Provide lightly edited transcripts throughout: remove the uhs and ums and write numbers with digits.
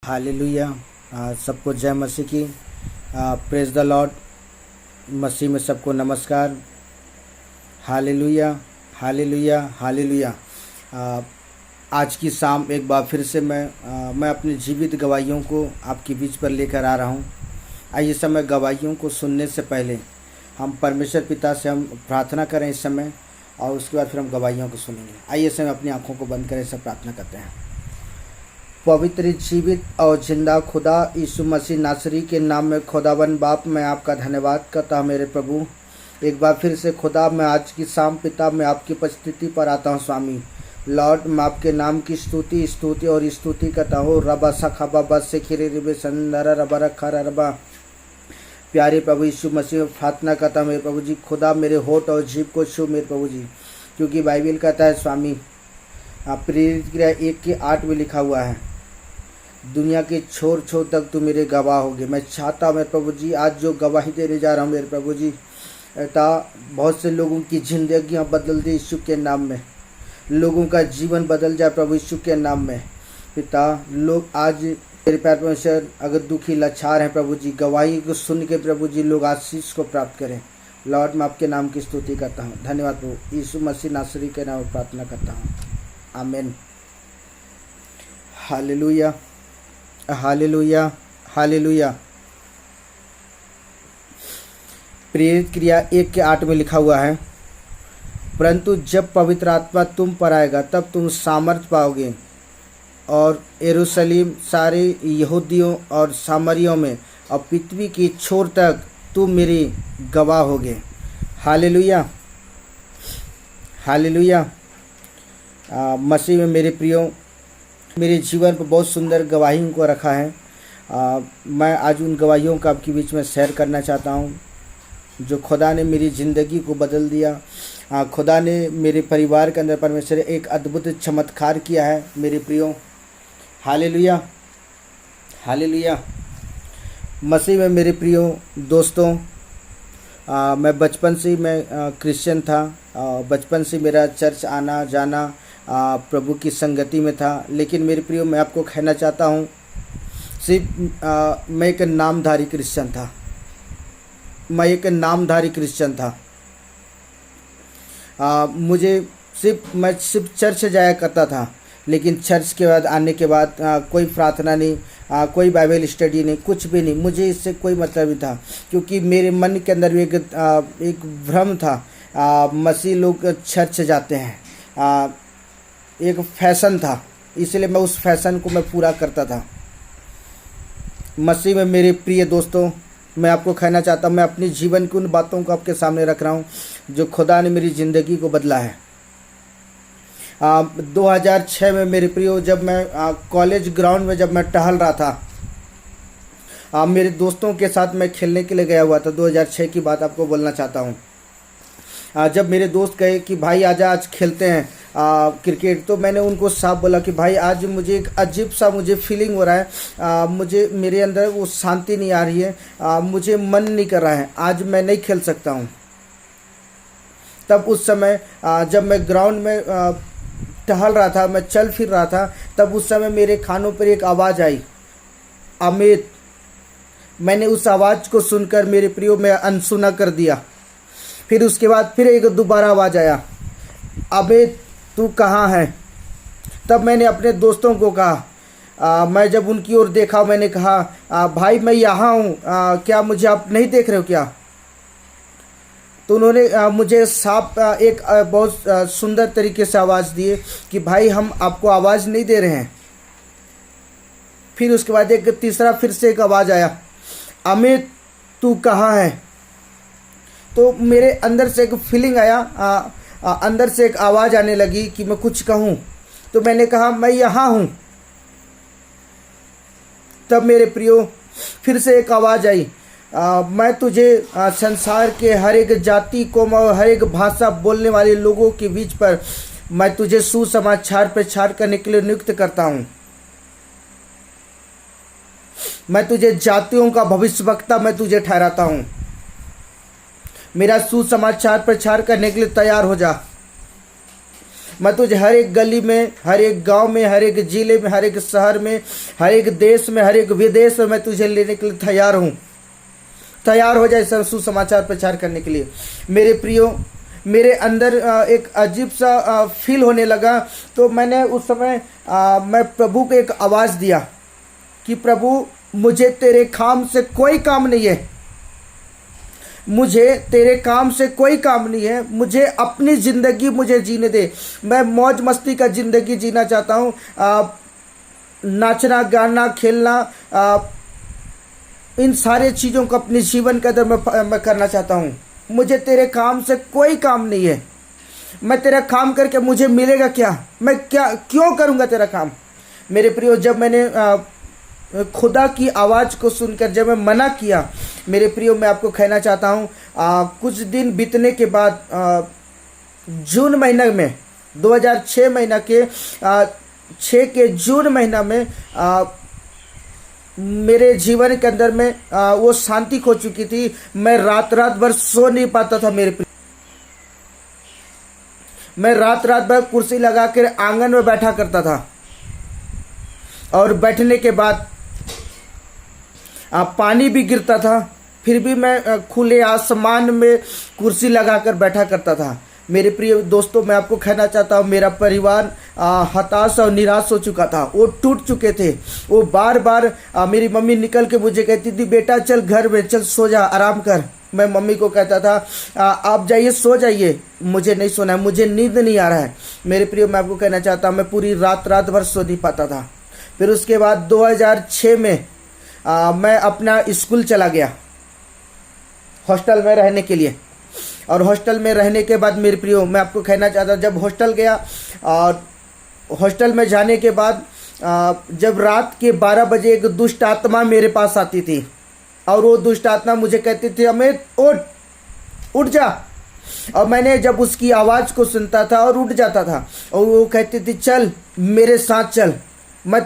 Hallelujah. सबको जय मसीह की। Praise the Lord. मसीह में सबको नमस्कार। Hallelujah hallelujah hallelujah. आज की शाम एक बार फिर से मैं अपनी जीवित गवाहियों को आपके बीच पर लेकर आ रहा हूँ। आइए समय गवाहियों को सुनने से पहले हम परमेश्वर पिता से हम प्रार्थना करें इस समय, और उसके बाद फिर हम गवाहियों को सुनेंगे। आइए समय अपनी आंखों को बंद करें, सब प्रार्थना करते हैं। पवित्र, जीवित और जिंदा खुदा यीशु मसीह नासरी के नाम में खुदावन बाप, मैं आपका धन्यवाद करता हूँ मेरे प्रभु। एक बार फिर से खुदा, मैं आज की शाम पिता मैं आपकी उपस्थिति पर आता हूँ स्वामी लॉर्ड। मैं आपके नाम की स्तुति और स्तुति करता हूँ। रबा सखा बाबा से खिरे रिबे संदरा रबा रखा रबा। प्यारे प्रभु यीशु मसीह प्रार्थना करता हूँ मेरे प्रभु जी, खुदा मेरे होठ और जीभ को छू मेरे प्रभु जी, क्योंकि बाइबल कहता है स्वामी, प्रेरित क्रिया 1:8 में लिखा हुआ है, दुनिया के छोर छोर तक तू मेरे गवाह होगे। मैं चाहता हूँ मेरे प्रभु जी, आज जो गवाही देने जा रहा हूँ मेरे प्रभु जी, बहुत से लोगों की जिंदगियाँ बदल दे यीशु के नाम में, लोगों का जीवन बदल जाए प्रभु यीशु के नाम में। पिता, लोग आज मेरे प्यार परमेश्वर अगर दुखी लाचार हैं प्रभु जी, गवाही को सुन के प्रभु जी लोग आशीष को प्राप्त करें। लॉर्ड, मैं आपके नाम की स्तुति करता हूँ। धन्यवाद प्रभु यीशु मसीह नासरी के नाम में प्रार्थना करता हूँ, आमीन। Hallelujah hallelujah hallelujah. प्रेरित क्रिया 1:8 में लिखा हुआ है, परंतु जब पवित्र आत्मा तुम पर आएगा तब तुम सामर्थ पाओगे, और यरूशलेम, सारे यहूदियों और सामरियों में और पृथ्वी की छोर तक तुम मेरे गवाह होगे। Hallelujah hallelujah. मसीह में मेरे प्रियो, मेरे जीवन पर बहुत सुंदर गवाहियों को रखा है। मैं आज उन गवाहियों का आपके बीच में शेयर करना चाहता हूँ, जो खुदा ने मेरी ज़िंदगी को बदल दिया। खुदा ने मेरे परिवार के अंदर परमेश्वर एक अद्भुत चमत्कार किया है मेरे प्रियो। Hallelujah hallelujah. मसीह में मेरे प्रियो दोस्तों, मैं बचपन से मैं क्रिश्चियन था। बचपन से मेरा चर्च आना जाना प्रभु की संगति में था। लेकिन मेरे प्रियो, मैं आपको कहना चाहता हूँ, सिर्फ मैं एक नामधारी क्रिश्चियन था। मैं एक नामधारी क्रिश्चियन था। मैं सिर्फ चर्च जाया करता था, लेकिन चर्च के बाद आने के बाद कोई प्रार्थना नहीं, कोई बाइबल स्टडी नहीं, कुछ भी नहीं। मुझे इससे कोई मतलब नहीं था, क्योंकि मेरे मन के अंदर भी एक भ्रम था। मसीह लोग चर्च जाते हैं, एक फैशन था, इसलिए मैं उस फैशन को मैं पूरा करता था। मसीह में मेरे प्रिय दोस्तों, मैं आपको कहना चाहता हूँ, मैं अपने जीवन की उन बातों को आपके सामने रख रहा हूँ जो खुदा ने मेरी ज़िंदगी को बदला है। 2006 में मेरे प्रियो, जब मैं कॉलेज ग्राउंड में जब मैं टहल रहा था, मेरे दोस्तों के साथ मैं खेलने के लिए गया हुआ था। 2006 की बात आपको बोलना चाहता हूँ। जब मेरे दोस्त कहे कि भाई आजा आज खेलते हैं क्रिकेट, तो मैंने उनको साफ बोला कि भाई आज मुझे एक अजीब सा मुझे फीलिंग हो रहा है, मुझे मेरे अंदर वो शांति नहीं आ रही है, मुझे मन नहीं कर रहा है, आज मैं नहीं खेल सकता हूँ। तब उस समय जब मैं ग्राउंड में टहल रहा था, मैं चल फिर रहा था, तब उस समय मेरे कानों पर एक आवाज़ आई, अमित। मैंने उस आवाज़ को सुनकर मेरे प्रियो मैं अनसुना कर दिया। फिर उसके बाद फिर एक दोबारा आवाज़ आया, अमित तू कहाँ है। तब मैंने अपने दोस्तों को कहा, मैं जब उनकी ओर देखा, मैंने कहा भाई मैं यहाँ हूँ, क्या मुझे आप नहीं देख रहे हो क्या। तो उन्होंने मुझे साफ एक बहुत सुंदर तरीके से आवाज़ दिए कि भाई हम आपको आवाज़ नहीं दे रहे हैं। फिर उसके बाद एक तीसरा फिर से एक आवाज़ आया, अमित तू कहाँ है। तो मेरे अंदर से एक फीलिंग आया, अंदर से एक आवाज़ आने लगी कि मैं कुछ कहूँ। तो मैंने कहा मैं यहाँ हूँ। तब मेरे प्रियो फिर से एक आवाज़ आई, मैं तुझे संसार के हर एक जाति कौम और हर एक भाषा बोलने वाले लोगों के बीच पर मैं तुझे सुसमाचार प्रचार करने के लिए नियुक्त करता हूँ। मैं तुझे जातियों का भविष्यवक्ता मैं तुझे ठहराता हूँ। मेरा सुसमाचार प्रचार करने के लिए तैयार हो जा। मैं तुझे हर एक गली में, हर एक गांव में, हर एक जिले में, हर एक शहर में, हर एक देश में, हर एक विदेश में मैं तुझे लेने के लिए तैयार हूँ। तैयार हो जाए सब सुसमाचार प्रचार करने के लिए। मेरे प्रियो, मेरे अंदर एक अजीब सा फील होने लगा। तो मैंने उस समय मैं प्रभु को एक आवाज़ दिया कि प्रभु, मुझे तेरे काम से कोई काम नहीं है, मुझे तेरे काम से कोई काम नहीं है, मुझे अपनी ज़िंदगी मुझे जीने दे। मैं मौज मस्ती का ज़िंदगी जीना चाहता हूँ। नाचना, गाना, खेलना, इन सारे चीज़ों को अपने जीवन के अंदर मैं करना चाहता हूँ। मुझे तेरे काम से कोई काम नहीं है। मैं तेरा काम करके मुझे मिलेगा क्या? मैं क्यों करूँगा तेरा काम? मेरे प्रियो, जब मैंने खुदा की आवाज़ को सुनकर जब मैं मना किया, मेरे प्रियो, मैं आपको कहना चाहता हूँ, कुछ दिन बीतने के बाद जून महीने में 2006 महीना के 6 के जून महीना में मेरे जीवन के अंदर में वो शांति खो चुकी थी। मैं रात भर सो नहीं पाता था। मैं रात भर कुर्सी लगा कर आंगन में बैठा करता था, और बैठने के बाद पानी भी गिरता था, फिर भी मैं खुले आसमान में कुर्सी लगाकर बैठा करता था। मेरे प्रिय दोस्तों, मैं आपको कहना चाहता हूँ, मेरा परिवार हताश और निराश हो चुका था। वो टूट चुके थे। वो बार बार मेरी मम्मी निकल के मुझे कहती थी, बेटा चल घर में, चल सो जा, आराम कर। मैं मम्मी को कहता था, आप जाइए, सो जाइए, मुझे नहीं सोना है, मुझे नींद नहीं आ रहा है। मेरे प्रिय, मैं आपको कहना चाहता हूँ, मैं पूरी रात भर सो नहीं पाता था। फिर उसके बाद 2006 में मैं अपना स्कूल चला गया हॉस्टल में रहने के लिए। और हॉस्टल में रहने के बाद मेरे प्रियो, मैं आपको कहना चाहता हूँ, जब हॉस्टल गया और हॉस्टल में जाने के बाद जब रात के 12 बजे एक दुष्ट आत्मा मेरे पास आती थी, और वो दुष्ट आत्मा मुझे कहती थी, अमित उठ जा। और मैंने जब उसकी आवाज़ को सुनता था और उठ जाता था, और वो कहती थी, चल मेरे साथ चल, मैं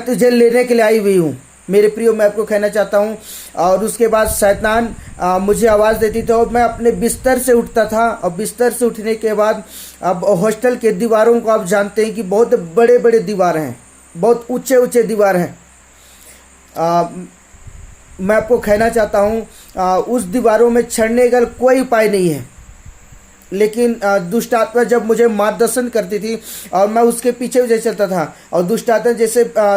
तुझे लेने के लिए आई हुई हूँ। मेरे प्रियो, मैं आपको कहना चाहता हूँ, और उसके बाद शैतान मुझे आवाज़ देती थी, और मैं अपने बिस्तर से उठता था। और बिस्तर से उठने के बाद, अब हॉस्टल के दीवारों को आप जानते हैं कि बहुत बड़े बड़े दीवार हैं, बहुत ऊंचे ऊंचे दीवार हैं। मैं आपको कहना चाहता हूँ, उस दीवारों में चढ़ने का कोई उपाय नहीं है। लेकिन दुष्ट आत्मा जब मुझे मार्गदर्शन करती थी और मैं उसके पीछे पीछे चलता था, और दुष्ट आत्मा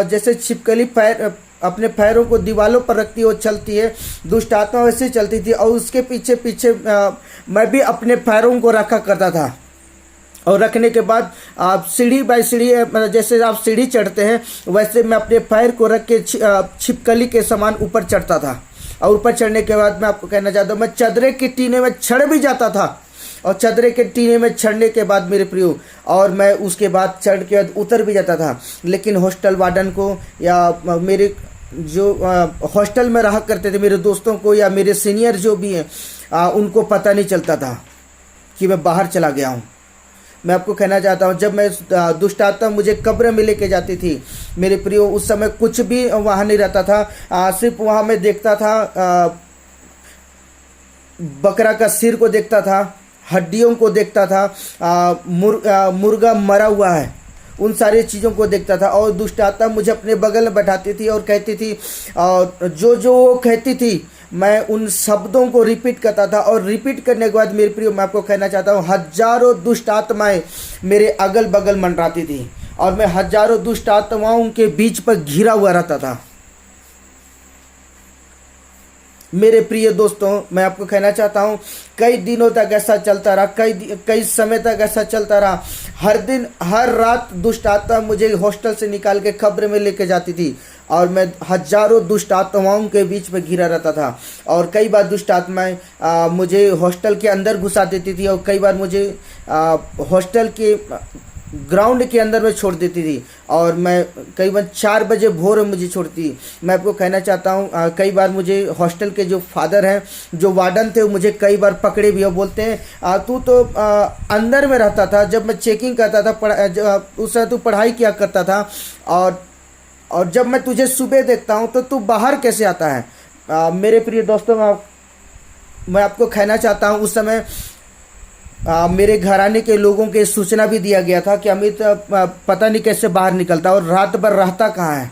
जैसे छिपकली पैर अपने पैरों को दीवारों पर रखती है और चलती है, दुष्ट आत्मा वैसे चलती थी, और उसके पीछे पीछे मैं भी अपने पैरों को रखा करता था। और रखने के बाद आप सीढ़ी बाई सीढ़ी, जैसे आप सीढ़ी चढ़ते हैं वैसे मैं अपने पैर को रख के छिपकली के समान ऊपर चढ़ता था। और ऊपर चढ़ने के बाद मैं आपको कहना चाहता हूँ, मैं चदरे के टीने में चढ़ भी जाता था, और चदरे के टीने में चढ़ने के बाद मेरे प्रियो, और मैं उसके बाद चढ़ के उतर भी जाता था। लेकिन हॉस्टल वार्डन को, या मेरे जो हॉस्टल में रहा करते थे मेरे दोस्तों को, या मेरे सीनियर जो भी हैं, उनको पता नहीं चलता था कि मैं बाहर चला गया हूँ। मैं आपको कहना चाहता हूँ, जब मैं दुष्ट आत्मा मुझे कब्र में लेके जाती थी मेरे प्रियो, उस समय कुछ भी वहाँ नहीं रहता था। सिर्फ वहाँ मैं देखता था, बकरा का सिर को देखता था, हड्डियों को देखता था, मुर्गा मरा हुआ है, उन सारी चीज़ों को देखता था। और दुष्ट आत्मा मुझे अपने बगल में बैठाती थी और कहती थी, और जो वो कहती थी मैं उन शब्दों को रिपीट करता था। और रिपीट करने के बाद मेरे प्रियो, मैं आपको कहना चाहता हूँ, हजारों दुष्ट आत्माएं मेरे अगल बगल मंडराती थी, और मैं हजारों दुष्ट आत्माओं के बीच पर घिरा हुआ रहता था। मेरे प्रिय दोस्तों, मैं आपको कहना चाहता हूँ, कई दिनों तक ऐसा चलता रहा, कई समय तक ऐसा चलता रहा। हर दिन हर रात दुष्ट आत्मा मुझे हॉस्टल से निकाल के कब्र में लेके जाती थी, और मैं हजारों दुष्ट आत्माओं के बीच में घिरा रहता था। और कई बार दुष्ट आत्माएं मुझे हॉस्टल के अंदर घुसा देती थी, और कई बार मुझे हॉस्टल के ग्राउंड के अंदर में छोड़ देती थी, और मैं करीबन 4 बजे भोर में मुझे छोड़ती। मैं आपको कहना चाहता हूँ, कई बार मुझे हॉस्टल के जो फादर हैं, जो वार्डन थे, वो मुझे कई बार पकड़े भी और बोलते हैं, तू तो अंदर में रहता था, जब मैं चेकिंग करता था उस समय तू पढ़ाई किया करता था, और जब मैं तुझे सुबह देखता हूँ तो तू बाहर कैसे आता है। मेरे प्रिय दोस्तों, मैं आपको कहना चाहता हूँ, उस समय मेरे घराने के लोगों के सूचना भी दिया गया था कि अमित पता नहीं कैसे बाहर निकलता और रात भर रहता कहाँ है।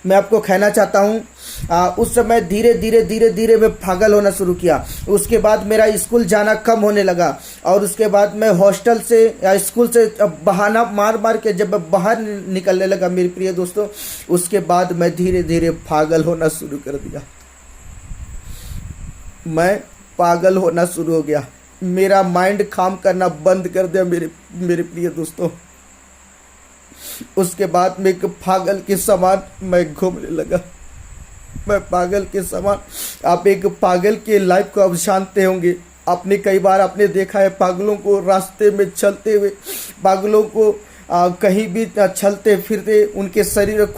मैं आपको कहना चाहता हूँ उस समय धीरे धीरे धीरे धीरे मैं पागल होना शुरू किया। उसके बाद मेरा स्कूल जाना कम होने लगा और उसके बाद मैं हॉस्टल से या स्कूल से बहाना मार मार के जब मैं बाहर निकलने लगा मेरे प्रिय दोस्तों, उसके बाद मैं धीरे धीरे पागल होना शुरू कर दिया। मैं पागल होना शुरू हो गया, मेरा माइंड काम करना बंद कर दिया मेरे प्रिय दोस्तों। उसके बाद मैं एक पागल के समान मैं घूमने लगा। मैं पागल के समान, आप एक पागल के लाइफ को आप जानते होंगे। आपने कई बार आपने देखा है पागलों को रास्ते में चलते हुए, पागलों को कहीं भी चलते फिरते, उनके शरीर में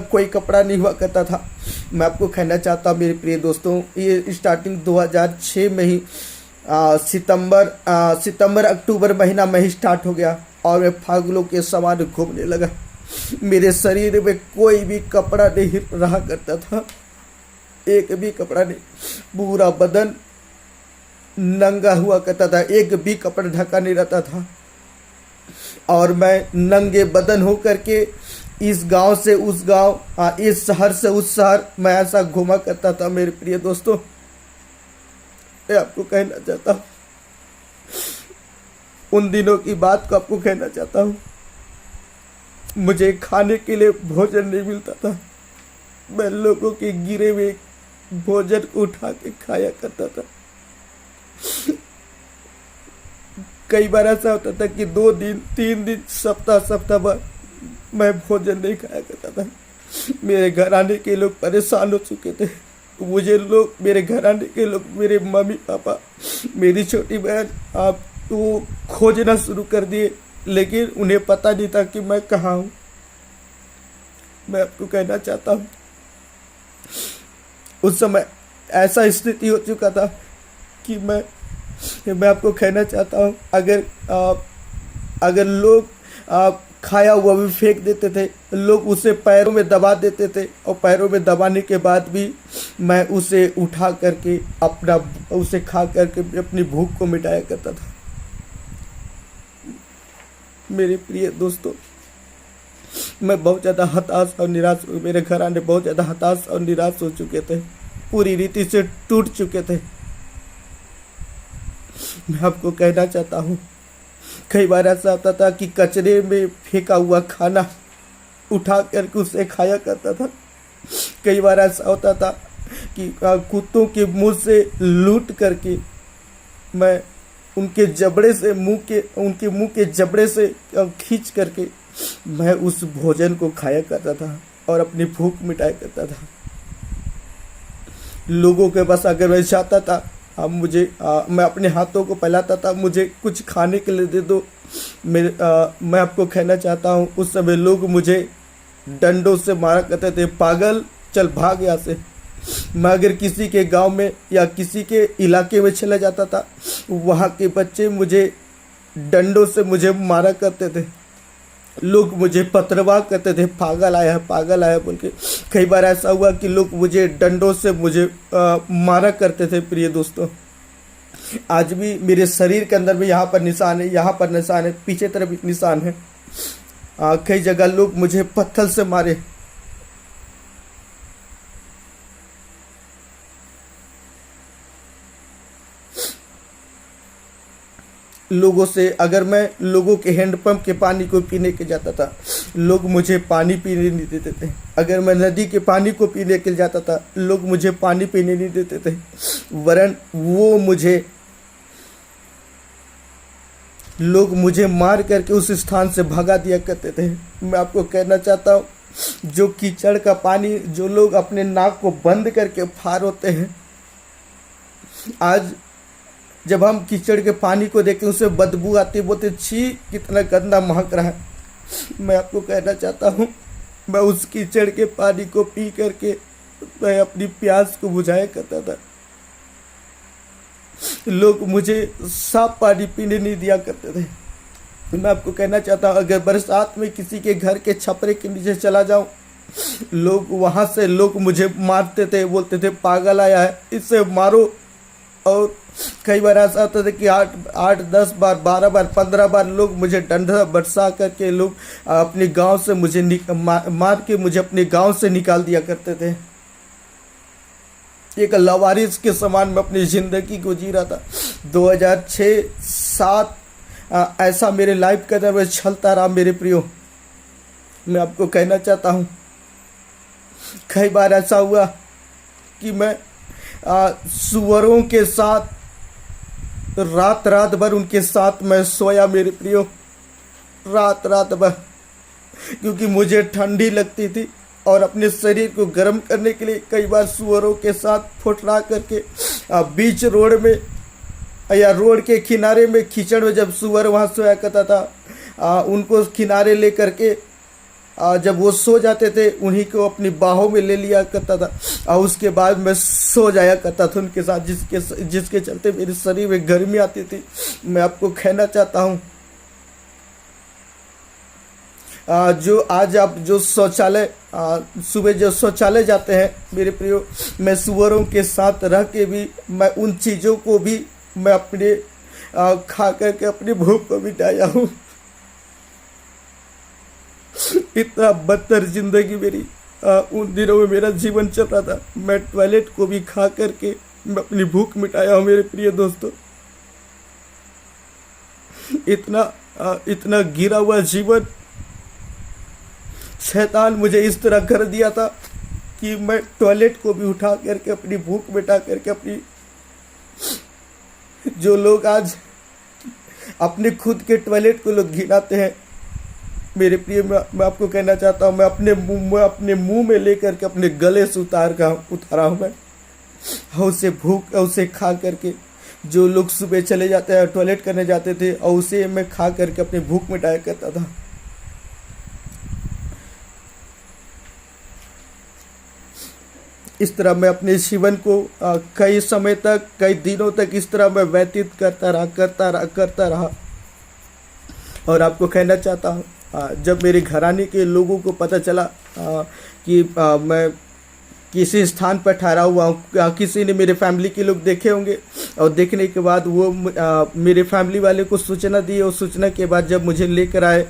कोई कपड़ा नहीं हुआ करता था। मैं आपको कहना चाहता हूँ मेरे प्रिय दोस्तों, ये स्टार्टिंग 2006 में ही सितंबर अक्टूबर महीना में ही स्टार्ट हो गया और मैं पागलों के समान घूमने लगा। मेरे शरीर में कोई भी कपड़ा नहीं रहा करता था, एक भी कपड़ा नहीं, पूरा बदन नंगा हुआ करता था, एक भी कपड़ा ढका नहीं रहता था। और मैं नंगे बदन हो करके इस गांव से उस गांव, इस शहर से उस शहर मैं ऐसा घूमा करता था। मेरे प्रिय दोस्तों, मैं आपको कहना चाहता हूँ, उन दिनों की बात को आपको कहना चाहता हूँ। मुझे खाने के लिए भोजन नहीं मिलता था, मैं लोगों के गिरे हुए भोजन को उठा के खाया करता था। कई बार ऐसा होता था कि 2 दिन 3 दिन सप्ताह भर मैं भोजन नहीं खाया करता था। मेरे घराने के लोग परेशान हो चुके थे। मुझे लोग, मेरे घराने के लोग, मेरे मम्मी पापा, मेरी छोटी बहन, आप तो खोजना शुरू कर दिए, लेकिन उन्हें पता नहीं था कि मैं कहाँ हूँ। मैं आपको कहना चाहता हूँ, उस समय ऐसा स्थिति हो चुका था कि मैं आपको कहना चाहता हूँ, अगर लोग खाया हुआ भी फेंक देते थे, लोग उसे पैरों में दबा देते थे और पैरों में दबाने के बाद भी मैं उसे उठा करके उसे खा करके अपनी भूख को मिटाया करता था। मेरे प्रिय दोस्तों, मैं बहुत ज़्यादा हताश और निराश, मेरे घराने बहुत ज़्यादा हताश और निराश हो चुके थे, पूरी रीति से टूट चुके थे। मैं आपको कहना चाहता हूँ, कई बार ऐसा होता था कि कचरे में फेंका हुआ खाना उठा करके उसे खाया करता था। कई बार ऐसा होता था कि कुत्तों के मुंह से लूट करके मैं उनके मुंह के जबड़े से खींच करके मैं उस भोजन को खाया करता था और अपनी भूख मिटाया करता था। लोगों के पास अगर मैं चाहता था, मैं अपने हाथों को फैलाता था, मुझे कुछ खाने के लिए दे दो। मैं आपको कहना चाहता हूँ, उस समय लोग मुझे डंडों से मारा करते थे, पागल चल भाग यहाँ से। मैं अगर किसी के गांव में या किसी के इलाके में चला जाता था, वहाँ के बच्चे मुझे डंडों से मुझे मारा करते थे, लोग मुझे पथरवाह करते थे, पागल आया बोल के। कई बार ऐसा हुआ कि लोग मुझे डंडों से मुझे मारा करते थे। प्रिय दोस्तों, आज भी मेरे शरीर के अंदर भी यहाँ पर निशान है, पीछे तरफ भी निशान है। कई जगह लोग मुझे पत्थर से मारे। लोगों से, अगर मैं लोगों के हैंडपंप के पानी को पीने के जाता था, लोग मुझे पानी पीने नहीं देते थे। अगर मैं नदी के पानी को पीने के जाता था, लोग मुझे पानी पीने नहीं देते थे, वरन लोग मुझे मार करके उस स्थान से भगा दिया करते थे। मैं आपको कहना चाहता हूँ, जो कीचड़ का पानी जो लोग अपने नाक को बंद करके फार होते हैं, आज जब हम कीचड़ के पानी को देखते हैं, उससे बदबू आती है, बोलते छी कितना गंदा महक रहा है। मैं आपको कहना चाहता हूँ, मैं उस कीचड़ के पानी को पी करके मैं अपनी प्यास को बुझाया करता था। लोग मुझे साफ पानी पीने नहीं दिया करते थे। मैं आपको कहना चाहता हूँ, अगर बरसात में किसी के घर के छपरे के नीचे चला जाऊँ, लोग मुझे मारते थे, बोलते थे पागल आया है, इसे मारो। और कई बार ऐसा होता था कि 8 8 10 बार 12 बार 15 बार लोग मुझे डंडा बरसा करके लोग अपने गांव से मुझे मार के मुझे अपने गांव से निकाल दिया करते थे। एक लावारिस के समान मैं अपनी ज़िंदगी को जी रहा था। 2006-7 ऐसा मेरे लाइफ के अंदर में चलता रहा मेरे प्रियो। मैं आपको कहना चाहता हूँ, कई बार ऐसा हुआ कि मैं सुअरों के साथ रात रात भर उनके साथ मैं सोया मेरे प्रियो, रात रात भर, क्योंकि मुझे ठंडी लगती थी और अपने शरीर को गर्म करने के लिए कई बार सुअरों के साथ फुटरा करके बीच रोड में या रोड के किनारे में कीचड़ में जब सुअर वहाँ सोया करता था, उनको किनारे ले करके जब वो सो जाते थे उन्हीं को अपनी बाहों में ले लिया करता था और उसके बाद मैं सो जाया करता था उनके साथ, जिसके चलते मेरे शरीर में गर्मी आती थी। मैं आपको कहना चाहता हूँ, जो आज आप जो शौचालय सुबह जो शौचालय जाते हैं मेरे प्रियो, मैं सुअरों के साथ रह के भी मैं उन चीज़ों को भी मैं अपने खा करके अपनी भूख को मिटाया हूँ। इतना बदतर जिंदगी मेरी उन दिनों में मेरा जीवन चल रहा था। मैं टॉयलेट को भी खा करके मैं अपनी भूख मिटाया हूँ मेरे प्रिय दोस्तों। इतना गिरा हुआ जीवन शैतान मुझे इस तरह कर दिया था कि मैं टॉयलेट को भी उठा करके अपनी भूख मिटा करके अपनी, जो लोग आज अपने खुद के टॉयलेट को लोग घिनाते हैं मेरे प्रिय, मैं आपको कहना चाहता हूँ, मैं अपने मुंह में लेकर के अपने गले से उतारा हूँ मैं, और उसे भूख उसे खा करके, जो लोग सुबह चले जाते हैं टॉयलेट करने जाते थे और उसे मैं खा करके अपनी भूख मिटाया करता था। इस तरह मैं अपने जीवन को कई समय तक, कई दिनों तक इस तरह मैं व्यतीत करता रहा। और आपको कहना चाहता हूँ, जब मेरे घराने के लोगों को पता चला कि मैं किसी स्थान पर ठहरा हुआ हूँ, किसी ने, मेरे फैमिली के लोग देखे होंगे और देखने के बाद वो मेरे फैमिली वाले को सूचना दी और सूचना के बाद जब मुझे लेकर आए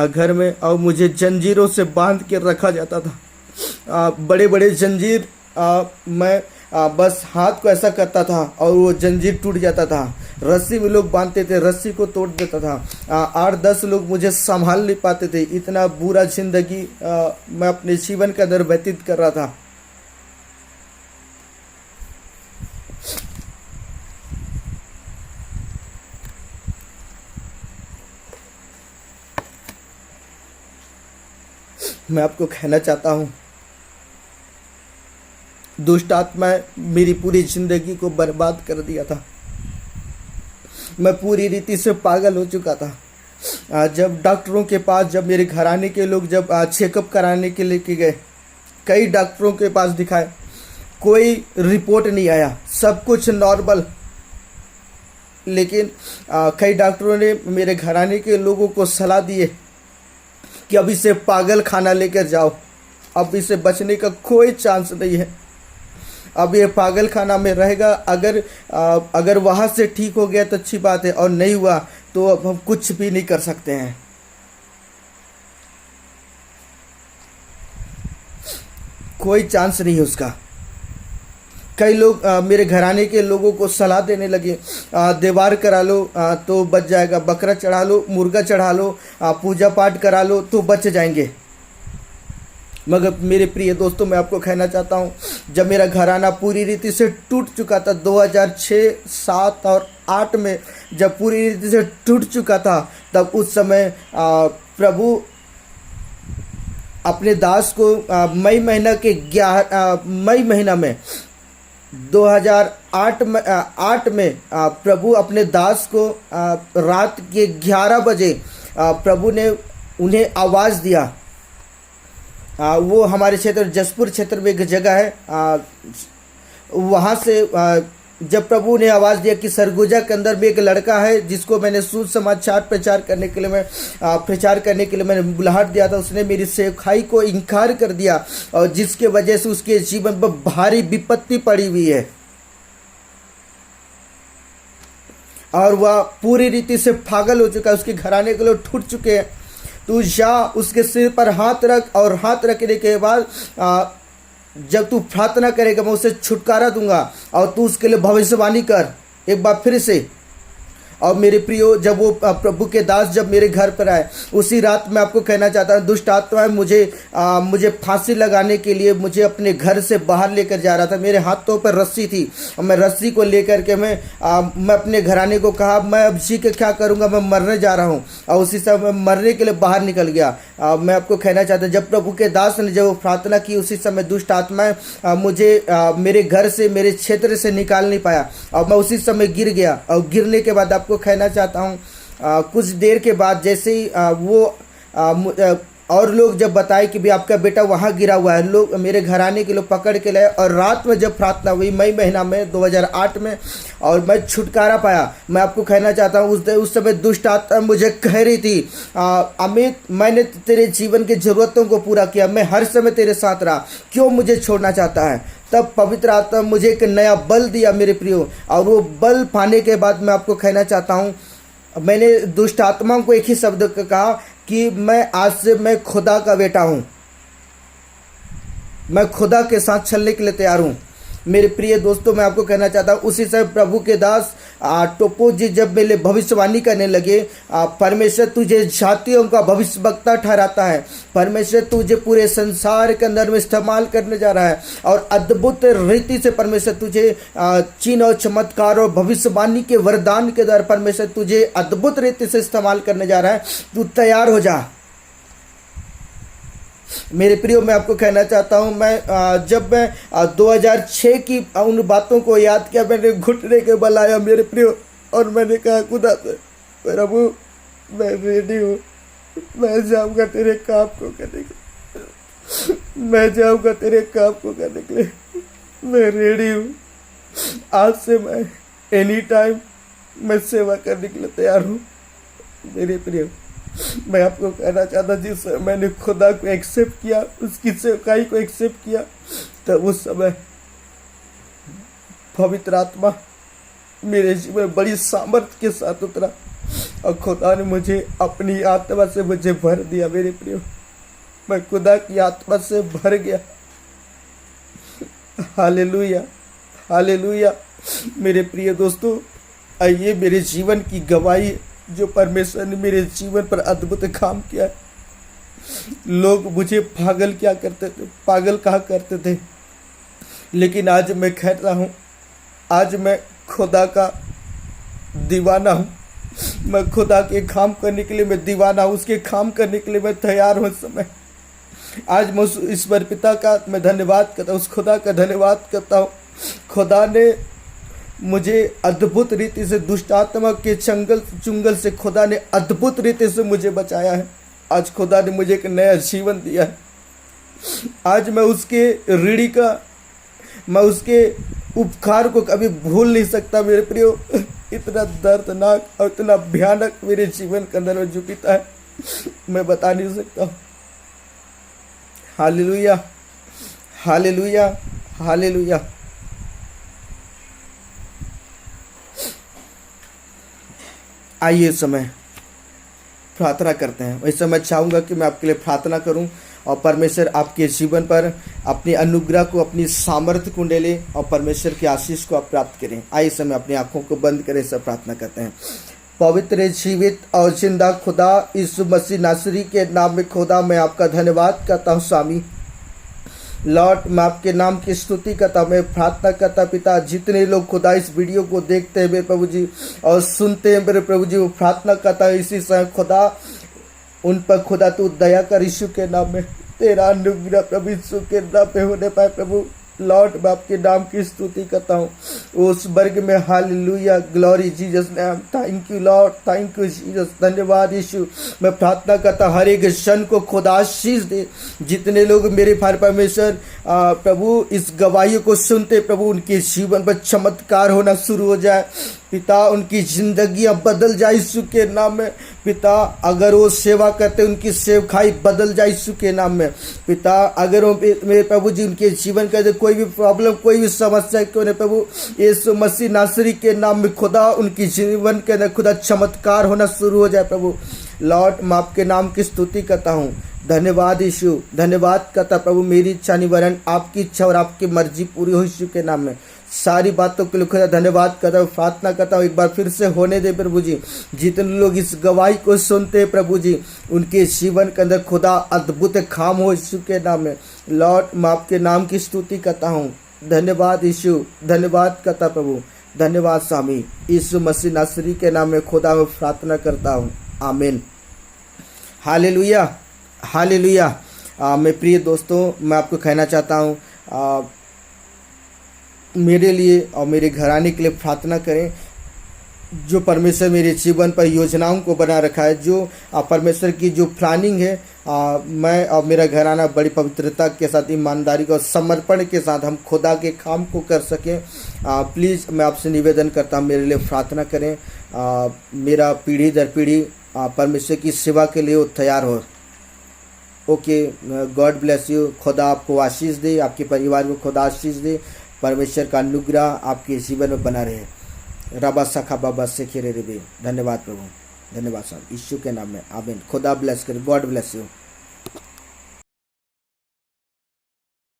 घर में और मुझे जंजीरों से बांध के रखा जाता था, बड़े बड़े जंजीर, मैं बस हाथ को ऐसा करता था और वो जंजीर टूट जाता था। रस्सी में लोग बांधते थे, रस्सी को तोड़ देता था। 8-10 लोग मुझे संभाल नहीं पाते थे। इतना बुरा जिंदगी मैं अपने जीवन के अंदर व्यतीत कर रहा था। मैं आपको कहना चाहता हूँ, दुष्ट आत्माएं मेरी पूरी जिंदगी को बर्बाद कर दिया था। मैं पूरी रीति से पागल हो चुका था। जब डॉक्टरों के पास, जब मेरे घराने के लोग जब चेकअप कराने के लिए गए, कई डॉक्टरों के पास दिखाए, कोई रिपोर्ट नहीं आया, सब कुछ नॉर्मल। लेकिन कई डॉक्टरों ने मेरे घराने के लोगों को सलाह दिए कि अब इसे पागल खाना लेकर जाओ, अब इसे बचने का कोई चांस नहीं है, अब ये पागल खाना में रहेगा। अगर वहाँ से ठीक हो गया तो अच्छी बात है, और नहीं हुआ तो अब हम कुछ भी नहीं कर सकते हैं। कोई चांस नहीं है उसका। कई लोग मेरे घराने के लोगों को सलाह देने लगे, देवार करा लो तो बच जाएगा, बकरा चढ़ा लो, मुर्गा चढ़ा लो, पूजा पाठ करा लो तो बच जाएंगे। मगर मेरे प्रिय दोस्तों, मैं आपको कहना चाहता हूँ, जब मेरा घराना पूरी रीति से टूट चुका था, 2006, 7 और 8 में जब पूरी रीति से टूट चुका था, तब उस समय प्रभु अपने दास को मई महीना में 2008 में प्रभु अपने दास को रात के 11 बजे प्रभु ने उन्हें आवाज़ दिया। वो हमारे क्षेत्र, जसपुर क्षेत्र में एक जगह है, वहाँ से जब प्रभु ने आवाज़ दिया कि सरगुजा के अंदर भी एक लड़का है जिसको मैंने सुसमाचार प्रचार करने के लिए मैंने बुलाहट दिया था, उसने मेरी सेवकाई को इनकार कर दिया और जिसके वजह से उसके जीवन पर भारी विपत्ति पड़ी हुई है। और वह पूरी रीति से पागल हो चुका है, उसके घराने के लोग टूट चुके हैं। तू जा, उसके सिर पर हाथ रख, और हाथ रखने के बाद जब तू प्रार्थना करेगा मैं उसे छुटकारा दूंगा, और तू उसके लिए भविष्यवाणी कर एक बार फिर से। और मेरे प्रियो, जब वो प्रभु के दास जब मेरे घर पर आए, उसी रात मैं आपको कहना चाहता हूँ, दुष्ट आत्मा मुझे फांसी लगाने के लिए मुझे अपने घर से बाहर लेकर जा रहा था। मेरे हाथों पर रस्सी थी, और मैं रस्सी को लेकर के मैं अपने घराने को कहा मैं अब जी के क्या करूँगा, मैं मरने जा रहा हूँ। और उसी समय मैं मरने के लिए बाहर निकल गया। मैं आपको कहना चाहता हूँ, जब प्रभु के दास ने जब प्रार्थना की, उसी समय दुष्ट आत्माएं मुझे मेरे घर से, मेरे क्षेत्र से निकाल नहीं पाया, और मैं उसी समय गिर गया। और गिरने के बाद आपको कहना चाहता हूँ, कुछ देर के बाद जैसे ही और लोग जब बताए कि भी आपका बेटा वहाँ गिरा हुआ है, लोग मेरे घराने के लोग पकड़ के लाए। और रात में जब प्रार्थना हुई मई महीना में 2008 में, और मैं छुटकारा पाया। मैं आपको कहना चाहता हूँ, उस समय दुष्ट आत्मा मुझे कह रही थी, अमित मैंने तेरे जीवन की ज़रूरतों को पूरा किया, मैं हर समय तेरे साथ रहा, क्यों मुझे छोड़ना चाहता है। तब पवित्र आत्मा मुझे एक नया बल दिया मेरे प्रियो, और वो बल पाने के बाद मैं आपको कहना चाहता हूँ, मैंने दुष्ट आत्माओं को एक ही शब्द कहा कि मैं आज से मैं खुदा का बेटा हूँ, मैं खुदा के साथ चलने के लिए तैयार हूँ। मेरे प्रिय दोस्तों, मैं आपको कहना चाहता हूँ, उसी समय प्रभु के दास टोपो जी जब मेरे भविष्यवाणी करने लगे, परमेश्वर तुझे जातियों का भविष्यवक्ता ठहराता है, परमेश्वर तुझे पूरे संसार के अंदर में इस्तेमाल करने जा रहा है, और अद्भुत रीति से परमेश्वर तुझे चिन्ह और चमत्कार और भविष्यवाणी के वरदान के द्वारा परमेश्वर तुझे अद्भुत रीति से इस्तेमाल करने जा रहा है। तू तैयार हो जा। मेरे प्रियो, मैं आपको कहना चाहता हूँ, मैं जब मैं 2006 की उन बातों को याद किया, मैंने घुटने के बल आया मेरे प्रियो, और मैंने कहा खुदा से, प्रभु मैं रेडी हूँ, मैं जाऊँगा तेरे काम को करने के लिए, मैं जाऊँगा तेरे काम को करने के लिए, मैं रेडी हूँ। आज से मैं एनी टाइम मैं सेवा करने के लिए तैयार हूँ। मेरे प्रियो, मैं आपको कहना चाहता, जिस मैंने खुदा को एक्सेप्ट किया, उसकी सेवकाई को एक्सेप्ट किया, तब उस समय पवित्र आत्मा मेरे जीवन में बड़ी सामर्थ्य के साथ उतरा, और खुदा ने मुझे अपनी आत्मा से मुझे भर दिया। मेरे प्रियो, मैं खुदा की आत्मा से भर गया। Hallelujah, hallelujah. मेरे प्रिय दोस्तों, आइए मेरे जीवन की गवाही जो परमेश्वर ने मेरे जीवन पर अद्भुत काम किया है। लोग मुझे पागल क्या करते थे, पागल कहा करते थे, लेकिन आज मैं कहता हूँ, आज मैं खुदा का दीवाना हूँ। मैं खुदा के काम करने के लिए मैं दीवाना हूँ, उसके काम करने के लिए मैं तैयार हूँ। इस समय आज मैं उस ईश्वर पिता का मैं धन्यवाद करता हूँ, उस खुदा का धन्यवाद करता हूँ। खुदा ने मुझे अद्भुत रीति से दुष्ट आत्मा के चुंगल से खुदा ने अद्भुत रीति से मुझे बचाया है। आज खुदा ने मुझे एक नया जीवन दिया है। आज मैं उसके ऋणी का, मैं उसके उपकार को कभी भूल नहीं सकता। मेरे प्रियो, इतना दर्दनाक और इतना भयानक मेरे जीवन के अंदर में जो बीता है, मैं बता नहीं सकता। Hallelujah, hallelujah, hallelujah. आइए समय प्रार्थना करते हैं। वैसे मैं चाहूँगा कि मैं आपके लिए प्रार्थना करूं, और परमेश्वर आपके जीवन पर अपनी अनुग्रह को, अपनी सामर्थ्य को डाले, और परमेश्वर की आशीष को आप प्राप्त करें। आइए समय अपनी आंखों को बंद करें, सब प्रार्थना करते हैं। पवित्र, जीवित और जिंदा खुदा यीशु मसीह नासरी के नाम में खुदा मैं आपका धन्यवाद करता हूँ। स्वामी लॉर्ड, मैं आपके नाम की स्तुति करता हूँ, मैं प्रार्थना करता पिता, जितने लोग खुदा इस वीडियो को देखते हैं मेरे प्रभु जी और सुनते हैं मेरे प्रभु जी, वो प्रार्थना करता है इसी समय खुदा उन पर खुदा तू दया कर यीशु के नाम में, तेरा अनुग्रह प्रभु यीशु के नाम पे होने पाए। प्रभु लॉर्ड, मैं आपके नाम की स्तुति करता हूँ उस वर्ग में। Hallelujah, glory Jesus name. Thank you Lord, thank you Jesus, धन्यवाद यीशु। मैं प्रार्थना करता हर एक जन को खुदा आशीष दे। जितने लोग मेरे भाई परमेश्वर प्रभु इस गवाही को सुनते, प्रभु उनके जीवन पर चमत्कार होना शुरू हो जाए पिता उनकी जिंदगी अब बदल जाए यीशु के नाम में। पिता अगर वो सेवा करते उनकी सेवकाई बदल जाए यीशु के नाम में। पिता अगर वो मेरे प्रभु जी उनके जीवन के अंदर कोई भी प्रॉब्लम कोई भी समस्या क्यों नहीं प्रभु यीशु मसीह नासरी के नाम में खुदा उनकी जीवन के अंदर खुदा चमत्कार होना शुरू हो जाए प्रभु। लॉर्ड मैं आपके नाम की स्तुति करता हूँ। धन्यवाद यीशु, धन्यवाद करता प्रभु। मेरी इच्छा नहीं वरन आपकी इच्छा और आपकी मर्जी पूरी हो यीशु के नाम में। सारी बातों के लिए खुदा धन्यवाद करता हूँ, प्रार्थना करता हूँ एक बार फिर से होने दे प्रभु जी। जितने लोग इस गवाही को सुनते हैं प्रभु जी उनके जीवन के अंदर खुदा अद्भुत काम हो यीशु के नाम में। लॉर्ड मैं आपके नाम की स्तुति करता हूँ। धन्यवाद यीशु, धन्यवाद करता प्रभु। धन्यवाद स्वामी, यीशु मसीह नासरी के नाम में खुदा मैं प्रार्थना करता हूँ, आमीन। Hallelujah, hallelujah. मैं प्रिय दोस्तों मैं आपको कहना चाहता हूँ मेरे लिए और मेरे घराने के लिए प्रार्थना करें। जो परमेश्वर मेरे जीवन पर योजनाओं को बना रखा है, जो परमेश्वर की जो प्लानिंग है, मैं और मेरा घराना बड़ी पवित्रता के साथ ईमानदारी और समर्पण के साथ हम खुदा के काम को कर सकें। प्लीज़ मैं आपसे निवेदन करता हूँ मेरे लिए प्रार्थना करें। मेरा पीढ़ी दर पीढ़ी परमेश्वर की सेवा के लिए वो तैयार हो। Okay, God bless you. खुदा आपको आशीष दे, आपके परिवार को खुदा आशीष दे। परमेश्वर का अनुग्रह आपके जीवन में बना रहे। रबा सखा बाबा से खेरे रे। धन्यवाद प्रभु, धन्यवाद साहब, यीशु के नाम में आमीन। खुदा ब्लेस करे, गॉड ब्लेस यू।